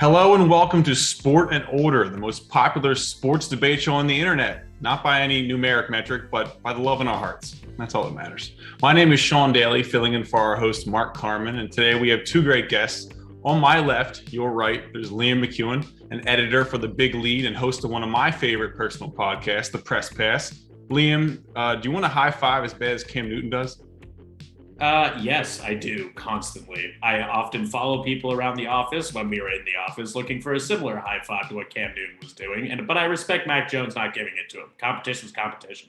Hello and welcome to Sport and Order, the most popular sports debate show on the internet. Not by any numeric metric, but by the love in our hearts. That's all that matters. My name is Sean Daly, filling in for our host, Mark Carman, and today we have two great guests. On my left, your right, there's Liam McEwen, an editor for The Big Lead and host of one of my favorite personal podcasts, The Press Pass. Liam, do you want to high five as bad as Cam Newton does? Yes, I do constantly. I often follow people around the office when we were in the office looking for a similar high five to what Cam Newton was doing. But I respect Mac Jones not giving it to him. Competition's competition.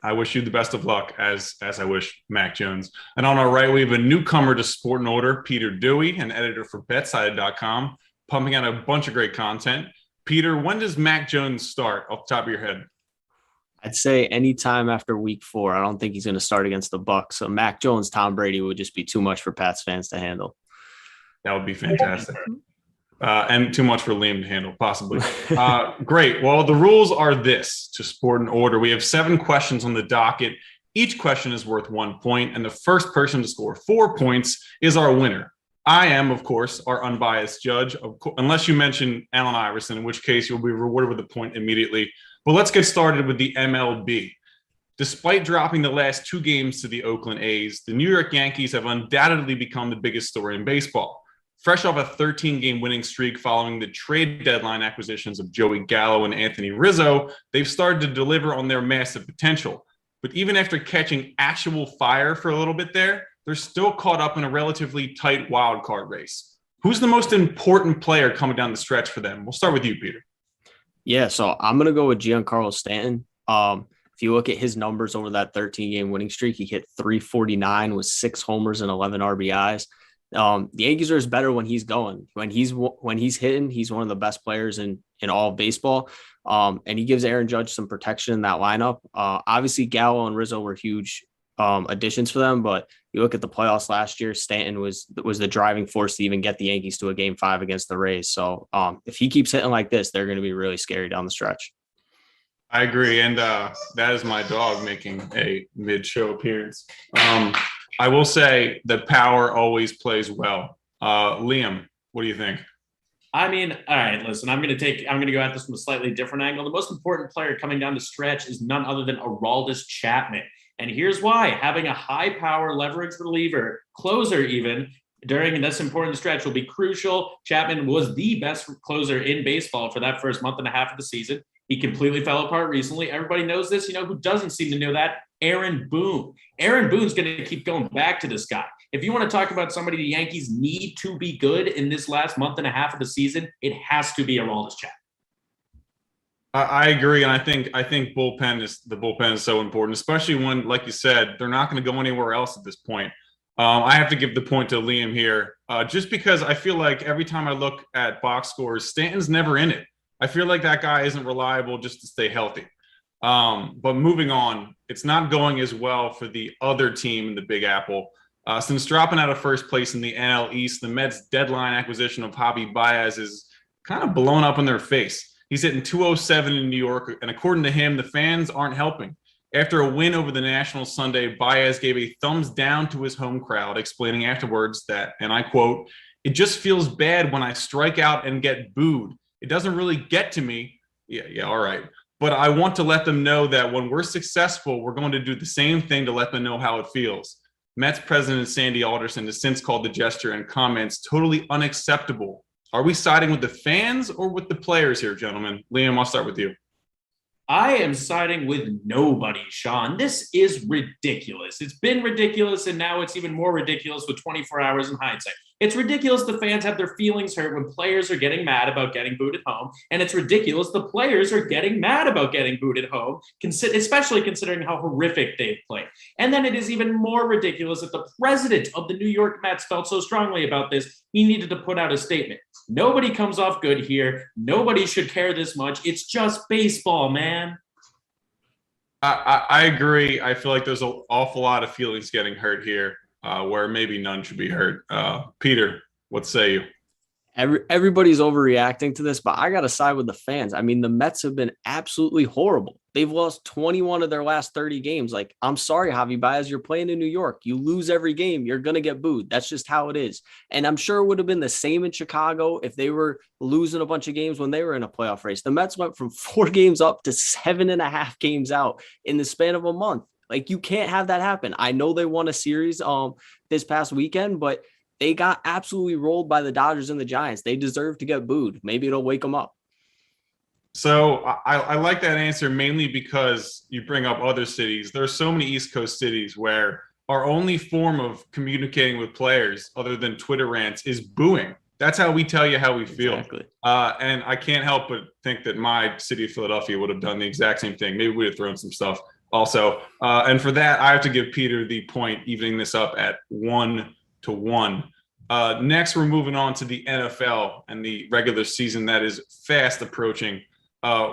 I wish you the best of luck, as I wish Mac Jones. And on our right, we have a newcomer to Sport and Order, Peter Dewey, an editor for BetSided.com, pumping out a bunch of great content. Peter, when does Mac Jones start off the top of your head? I'd say anytime after week 4. I don't think he's going to start against the Bucs. So Mac Jones, Tom Brady would just be too much for Pats fans to handle. That would be fantastic. And too much for Liam to handle, possibly. Great. Well, the rules are this to Sport and Order. We have 7 questions on the docket. Each question is worth 1 point, and the first person to score 4 points is our winner. I am, of course, our unbiased judge, unless you mention Allen Iverson, in which case you'll be rewarded with a point immediately. But let's get started with the MLB. Despite dropping the last 2 games to the Oakland A's, the New York Yankees have undoubtedly become the biggest story in baseball. Fresh off a 13-game winning streak following the trade deadline acquisitions of Joey Gallo and Anthony Rizzo, they've started to deliver on their massive potential. But even after catching actual fire for a little bit there, they're still caught up in a relatively tight wild card race. Who's the most important player coming down the stretch for them? We'll start with you, Peter. Yeah, so I'm going to go with Giancarlo Stanton. If you look at his numbers over that 13-game winning streak, he hit 349 with 6 homers and 11 RBIs. The Yankees are just better when he's going. When he's hitting, he's one of the best players in all of baseball. And he gives Aaron Judge some protection in that lineup. Obviously, Gallo and Rizzo were huge additions for them, but you look at the playoffs last year, Stanton was the driving force to even get the Yankees to a Game 5 against the Rays. So if he keeps hitting like this, they're going to be really scary down the stretch. I agree, and that is my dog making a mid-show appearance. I will say that power always plays well. Liam, what do you think? I mean, all right, listen, I'm going to go at this from a slightly different angle. The most important player coming down the stretch is none other than Aroldis Chapman. And here's why. Having a high-power leverage reliever, closer even, during this important stretch will be crucial. Chapman was the best closer in baseball for that first month and a half of the season. He completely fell apart recently. Everybody knows this. You know who doesn't seem to know that? Aaron Boone. Aaron Boone's going to keep going back to this guy. If you want to talk about somebody the Yankees need to be good in this last month and a half of the season, it has to be Aroldis Chapman. I agree, and I think the bullpen is so important, especially when, like you said, they're not going to go anywhere else at this point. I have to give the point to Liam here, just because I feel like every time I look at box scores, Stanton's never in it. I feel like that guy isn't reliable just to stay healthy. But moving on, it's not going as well for the other team in the Big Apple. Since dropping out of first place in the NL East, the Mets' deadline acquisition of BAEZ is kind of blown up in their face. He's hitting 207 in New York, and according to him, the fans aren't helping. After a win over the Nationals Sunday, Baez gave a thumbs down to his home crowd, explaining afterwards that, and I quote, "It just feels bad when I strike out and get booed. It doesn't really get to me." Yeah, all right. But I want to let them know that when we're successful, we're going to do the same thing to let them know how it feels. Mets president Sandy Alderson has since called the gesture and comments totally unacceptable. Are we siding with the fans or with the players here, gentlemen? Liam, I'll start with you. I am siding with nobody, Sean. This is ridiculous. It's been ridiculous, and now it's even more ridiculous with 24 hours in hindsight. It's ridiculous the fans have their feelings hurt when players are getting mad about getting booed at home, and it's ridiculous the players are getting mad about getting booed at home, especially considering how horrific they've played. And then it is even more ridiculous that the president of the New York Mets felt so strongly about this, he needed to put out a statement. Nobody comes off good here. Nobody should care this much. It's just baseball, man. I agree. I feel like there's an awful lot of feelings getting hurt here, where maybe none should be hurt. Peter, what say you? Everybody's overreacting to this, but I got to side with the fans. I mean, the Mets have been absolutely horrible. They've lost 21 of their last 30 games. Like, I'm sorry, Javi Baez, you're playing in New York. You lose every game, you're going to get booed. That's just how it is. And I'm sure it would have been the same in Chicago if they were losing a bunch of games when they were in a playoff race. The Mets went from 4 games up to 7.5 games out in the span of a month. Like, you can't have that happen. I know they won a series this past weekend, but they got absolutely rolled by the Dodgers and the Giants. They deserve to get booed. Maybe it'll wake them up. So I like that answer mainly because you bring up other cities. There are so many East Coast cities where our only form of communicating with players other than Twitter rants is booing. That's how we tell you how we feel. Exactly. And I can't help but think that my city of Philadelphia would have done the exact same thing. Maybe we'd have thrown some stuff also. And for that, I have to give Peter the point, evening this up at 1-1. Next, we're moving on to the NFL and the regular season that is fast approaching.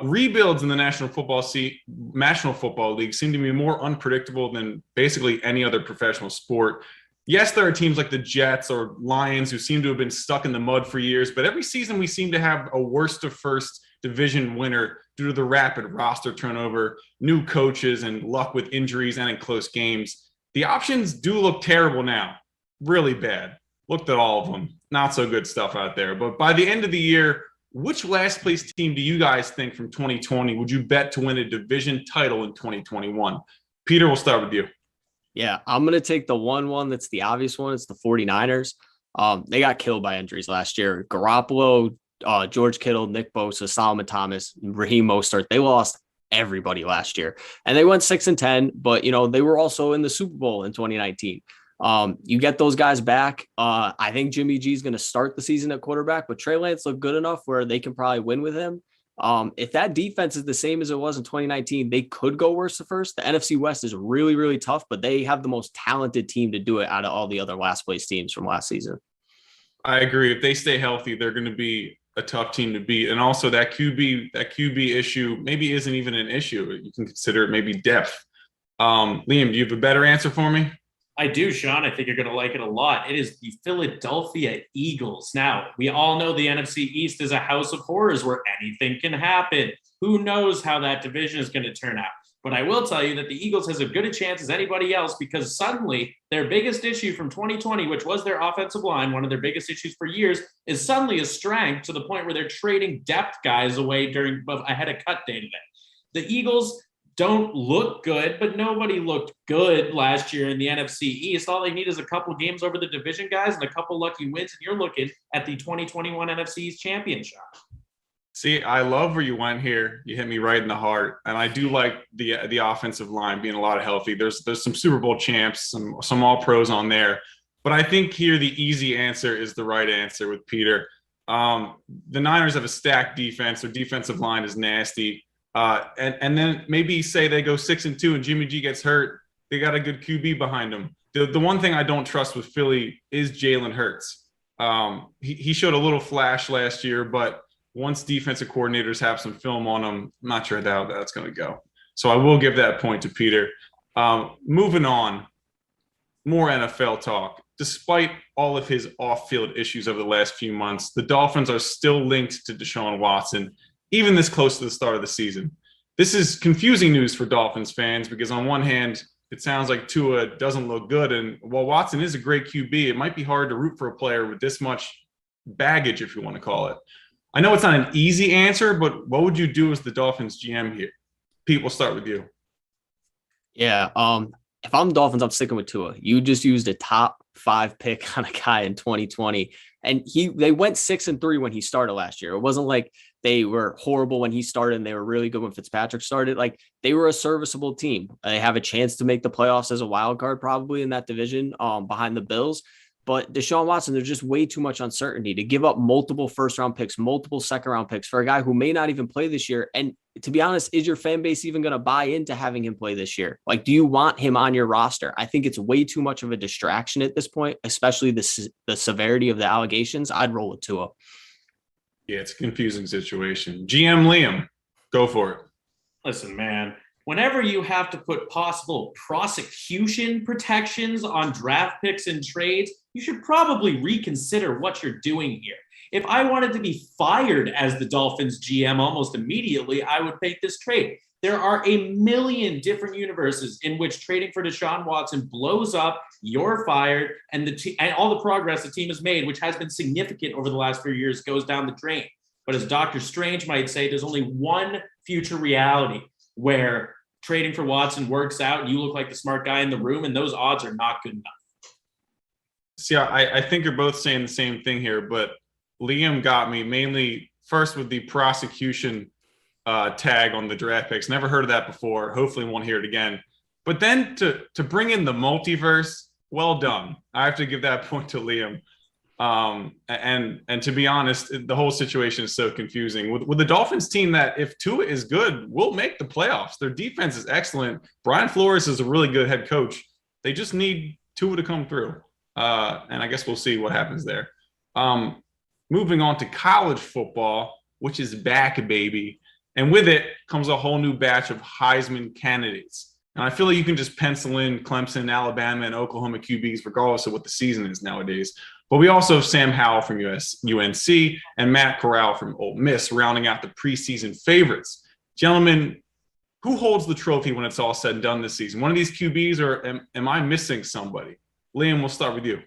Rebuilds in the National Football League seem to be more unpredictable than basically any other professional sport. Yes, there are teams like the Jets or Lions who seem to have been stuck in the mud for years, but every season we seem to have a worst to first division winner due to the rapid roster turnover, new coaches, and luck with injuries and in close games. The options do look terrible now. Really bad. Looked at all of them. Not so good stuff out there. But by the end of the year, which last place team do you guys think from 2020 would you bet to win a division title in 2021? Peter, we'll start with you. Yeah, I'm going to take the one that's the obvious one. It's the 49ers. They got killed by injuries last year. Garoppolo, George Kittle, Nick Bosa, Solomon Thomas, Raheem Mostert. They lost everybody last year. And they went 6-10, but, they were also in the Super Bowl in 2019. You get those guys back. I think Jimmy G is going to start the season at quarterback, but Trey Lance looked good enough where they can probably win with him. If that defense is the same as it was in 2019, they could go worse at first. The NFC West is really, really tough, but they have the most talented team to do it out of all the other last place teams from last season. I agree. If they stay healthy, they're going to be a tough team to beat. And also that QB issue maybe isn't even an issue. You can consider it maybe depth. Liam, do you have a better answer for me? I do, Sean. I think you're going to like it a lot. It is the Philadelphia Eagles. Now, we all know the NFC East is a house of horrors where anything can happen. Who knows how that division is going to turn out? But I will tell you that the Eagles has as good a chance as anybody else because suddenly their biggest issue from 2020, which was their offensive line, one of their biggest issues for years, is suddenly a strength to the point where they're trading depth guys away ahead of cut day today. The Eagles don't look good, but nobody looked good last year in the NFC East. All they need is a couple games over the division guys and a couple lucky wins, and you're looking at the 2021 NFC East championship. See, I love where you went here. You hit me right in the heart, and I do like the offensive line being a lot of healthy. There's some Super Bowl champs, some All Pros on there, but I think here the easy answer is the right answer with Peter. The Niners have a stacked defense. Their defensive line is nasty. And then maybe say they go 6-2 and Jimmy G gets hurt. They got a good QB behind them. The one thing I don't trust with Philly is Jalen Hurts. He showed a little flash last year, but once defensive coordinators have some film on him, I'm not sure how that's going to go. So I will give that point to Peter. Moving on, more NFL talk. Despite all of his off-field issues over the last few months, the Dolphins are still linked to Deshaun Watson, even this close to the start of the season. This is confusing news for Dolphins fans because on one hand, it sounds like Tua doesn't look good. And while Watson is a great QB, it might be hard to root for a player with this much baggage, if you want to call it. I know it's not an easy answer, but what would you do as the Dolphins GM here? Pete, we'll start with you. Yeah. If I'm Dolphins, I'm sticking with Tua. You just used a top 5 pick on a guy in 2020. And they went 6-3 when he started last year. It wasn't like they were horrible when he started and they were really good when Fitzpatrick started. Like, they were a serviceable team. They have a chance to make the playoffs as a wild card probably in that division behind the Bills. But Deshaun Watson, there's just way too much uncertainty to give up multiple first-round picks, multiple second-round picks for a guy who may not even play this year. And to be honest, is your fan base even going to buy into having him play this year? Like, do you want him on your roster? I think it's way too much of a distraction at this point, especially the severity of the allegations. I'd roll with Tua. Yeah, it's a confusing situation. GM Liam, go for it. Listen, man. Whenever you have to put possible prosecution protections on draft picks and trades, you should probably reconsider what you're doing here. If I wanted to be fired as the Dolphins GM almost immediately, I would make this trade. There are a million different universes in which trading for Deshaun Watson blows up, you're fired, and and all the progress the team has made, which has been significant over the last few years, goes down the drain. But as Dr. Strange might say, there's only one future reality where trading for Watson works out and you look like the smart guy in the room, and those odds are not good enough. See, I think you're both saying the same thing here, but Liam got me mainly first with the prosecution tag on the draft picks. Never heard of that before. Hopefully won't hear it again. But then to bring in the multiverse, well done. I have to give that point to Liam. And to be honest, the whole situation is so confusing with the Dolphins team that if Tua is good, will make the playoffs. Their defense is excellent. Brian Flores is a really good head coach. They just need Tua to come through. And I guess we'll see what happens there. Moving on to college football, which is back, baby. And with it comes a whole new batch of Heisman candidates. And I feel like you can just pencil in Clemson, Alabama, and Oklahoma QBs regardless of what the season is nowadays. But we also have Sam Howell from UNC and Matt Corral from Ole Miss rounding out the preseason favorites. Gentlemen, who holds the trophy when it's all said and done this season? One of these QBs, or am I missing somebody? Liam, we'll start with you.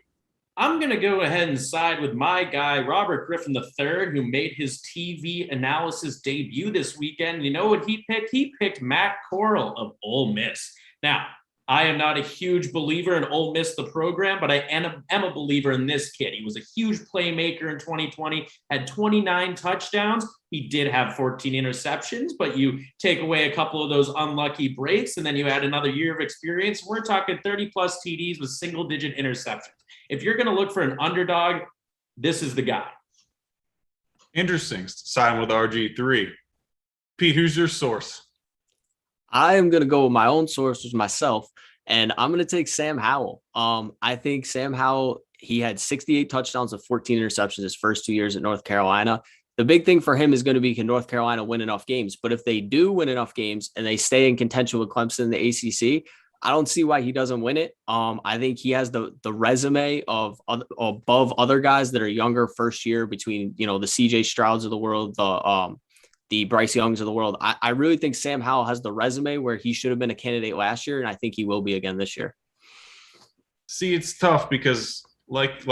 I'm going to go ahead and side with my guy, Robert Griffin III, who made his TV analysis debut this weekend. You know what he picked? He picked Matt Corral of Ole Miss. Now, I am not a huge believer in Ole Miss, the program, but I am a believer in this kid. He was a huge playmaker in 2020, had 29 touchdowns. He did have 14 interceptions, but you take away a couple of those unlucky breaks, and then you add another year of experience. We're talking 30-plus TDs with single-digit interceptions. If you're going to look for an underdog, this is the guy. Interesting. Siding with RG3. Pete, who's your source? I am going to go with my own source, which is myself, and I'm going to take Sam Howell. I think Sam Howell, he had 68 touchdowns and 14 interceptions his first 2 years at North Carolina. The big thing for him is going to be, can North Carolina win enough games? But if they do win enough games and they stay in contention with Clemson in the ACC, I don't see why he doesn't win it. I think he has the resume of above other guys that are younger first year, between, the CJ Strouds of the world, the Bryce Youngs of the world. I really think Sam Howell has the resume where he should have been a candidate last year, and I think he will be again this year. See, it's tough because like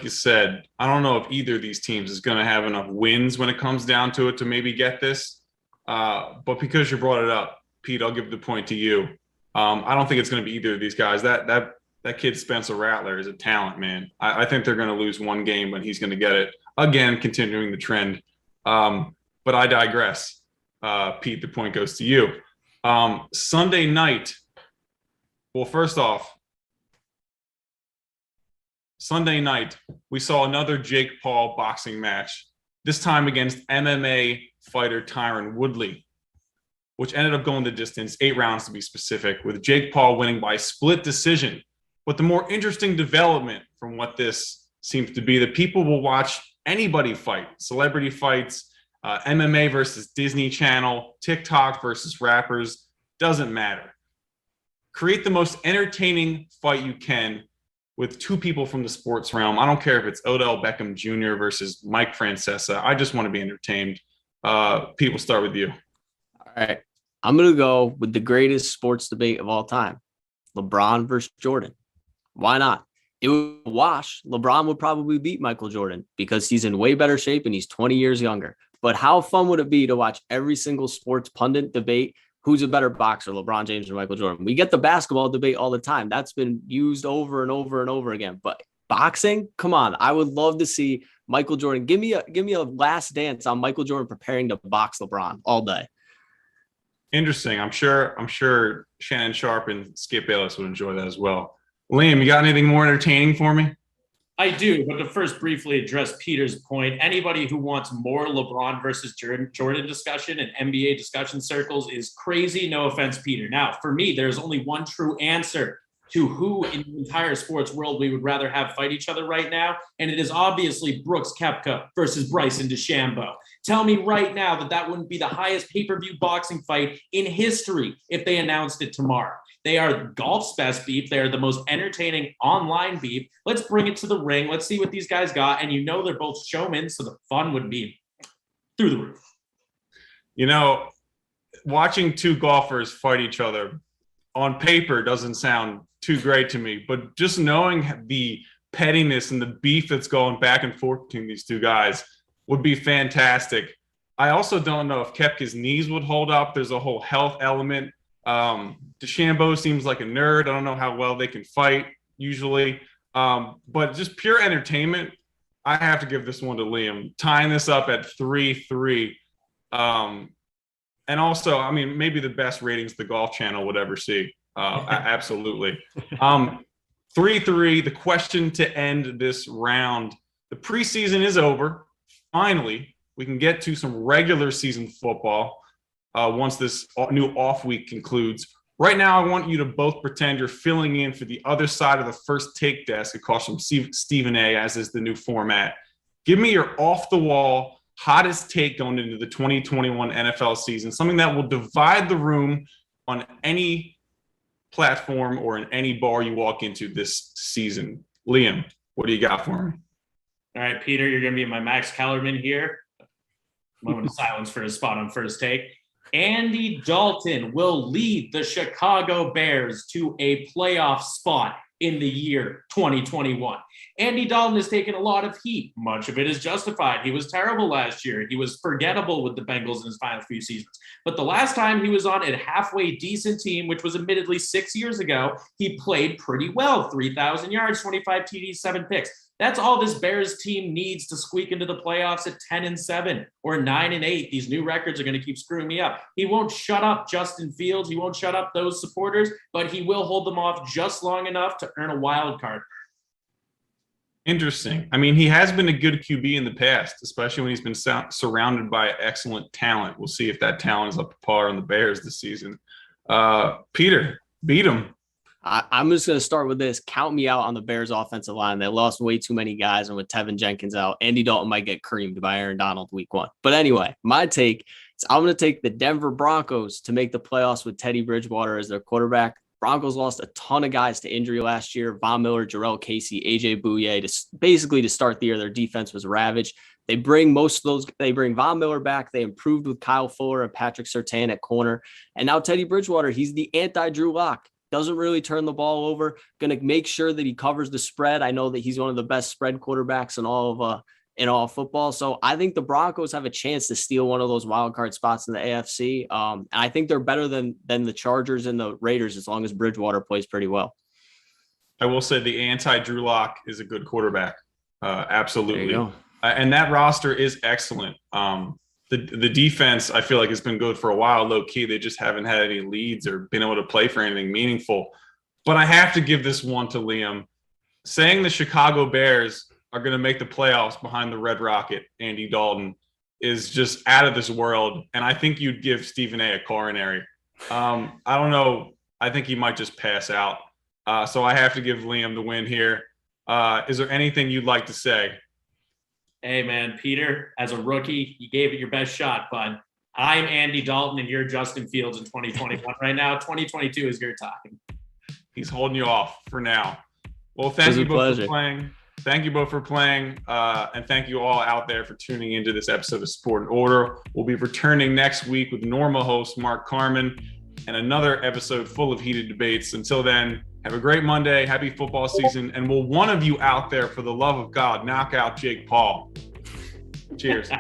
you said, I don't know if either of these teams is going to have enough wins when it comes down to it to maybe get this. But because you brought it up, Pete, I'll give the point to you. I don't think it's going to be either of these guys. That kid Spencer Rattler is a talent, man. I think they're going to lose one game, but he's going to get it again, continuing the trend. But I digress. Pete, the point goes to you. Sunday night. Well, first off, Sunday night, we saw another Jake Paul boxing match, this time against MMA fighter Tyron Woodley, which ended up going the distance, 8 rounds to be specific, with Jake Paul winning by split decision. But the more interesting development from what this seems to be that people will watch anybody fight, celebrity fights, MMA versus Disney Channel, TikTok versus rappers, doesn't matter. Create the most entertaining fight you can with 2 people from the sports realm. I don't care if it's Odell Beckham Jr. versus Mike Francesa. I just want to be entertained. Pete, we'll start with you. All right. I'm going to go with the greatest sports debate of all time, LeBron versus Jordan. Why not? It would wash. LeBron would probably beat Michael Jordan because he's in way better shape and he's 20 years younger. But how fun would it be to watch every single sports pundit debate who's a better boxer, LeBron James or Michael Jordan? We get the basketball debate all the time. That's been used over and over and over again. But boxing, come on. I would love to see Michael Jordan. Give me a last dance on Michael Jordan preparing to box LeBron all day. Interesting. I'm sure Shannon Sharp and Skip Bayless would enjoy that as well. Liam, you got anything more entertaining for me? I do, but to first briefly address Peter's point, anybody who wants more LeBron versus Jordan discussion in NBA discussion circles is crazy. No offense, Peter. Now, for me, there's only one true answer to who in the entire sports world we would rather have fight each other right now. And it is obviously Brooks Koepka versus Bryson DeChambeau. Tell me right now that that wouldn't be the highest pay-per-view boxing fight in history if they announced it tomorrow. They are golf's best beef. They are the most entertaining online beef. Let's bring it to the ring. Let's see what these guys got. And you know they're both showmen, so the fun would be through the roof. You know, watching two golfers fight each other on paper doesn't sound too great to me, but just knowing the pettiness and the beef that's going back and forth between these two guys would be fantastic. I also don't know if Koepka's knees would hold up. There's a whole health element. DeChambeau seems like a nerd. I don't know how well they can fight usually. But just pure entertainment, I have to give this one to Liam. Tying this up at 3-3. And also, I mean, maybe the best ratings the Golf Channel would ever see. Absolutely. 3-3, the question to end this round. The preseason is over. Finally, we can get to some regular season football once this new off week concludes. Right now, I want you to both pretend you're filling in for the other side of the first take desk across from Stephen A, as is the new format. Give me your off-the-wall, hottest take going into the 2021 NFL season, something that will divide the room on any platform or in any bar you walk into this season. Liam, what do you got for me? All right, Peter, you're going to be my Max Kellerman here. Moment of silence for his spot on first take. Andy Dalton will lead the Chicago Bears to a playoff spot in the year 2021. Andy Dalton has taken a lot of heat. Much of it is justified. He was terrible last year. He was forgettable with the Bengals in his final few seasons. But the last time he was on a halfway decent team, which was admittedly 6 years ago, he played pretty well. 3,000 yards, 25 TDs, 7 picks. That's all this Bears team needs to squeak into the playoffs at 10-7 or 9-8. These new records are going to keep screwing me up. He won't shut up Justin Fields. He won't shut up those supporters, but he will hold them off just long enough to earn a wild card. Interesting. I mean, he has been a good QB in the past, especially when he's been surrounded by excellent talent. We'll see if that talent is up to par on the Bears this season. Peter, beat him. I'm just going to start with this. Count me out on the Bears offensive line. They lost way too many guys, and with Tevin Jenkins out, Andy Dalton might get creamed by Aaron Donald week 1. But anyway, my take is I'm going to take the Denver Broncos to make the playoffs with Teddy Bridgewater as their quarterback. Broncos lost a ton of guys to injury last year. Von Miller, Jarrell Casey, AJ Bouye, basically to start the year, their defense was ravaged. They bring Von Miller back. They improved with Kyle Fuller and Patrick Surtain at corner. And now Teddy Bridgewater, he's the anti-Drew Lock. Doesn't really turn the ball over. Going to make sure that he covers the spread. I know that he's one of the best spread quarterbacks in all of football. So I think the Broncos have a chance to steal one of those wild card spots in the AFC. And I think they're better than the Chargers and the Raiders as long as Bridgewater plays pretty well. I will say the anti-Drew Lock is a good quarterback. Absolutely. There you go. And that roster is excellent. The defense, I feel like, has been good for a while, low-key. They just haven't had any leads or been able to play for anything meaningful. But I have to give this one to Liam. Saying the Chicago Bears are going to make the playoffs behind the Red Rocket, Andy Dalton, is just out of this world. And I think you'd give Stephen A. coronary. I don't know. I think he might just pass out. So I have to give Liam the win here. Is there anything you'd like to say? Hey, man, Peter, as a rookie, you gave it your best shot, bud. I'm Andy Dalton, and you're Justin Fields in 2021 right now. 2022 is your time. He's holding you off for now. Well, thank you both for playing. Thank you both for playing, and thank you all out there for tuning into this episode of Sport and Order. We'll be returning next week with normal host Mark Carman and another episode full of heated debates. Until then, have a great Monday. Happy football season. And will one of you out there, for the love of God, knock out Jake Paul? Cheers.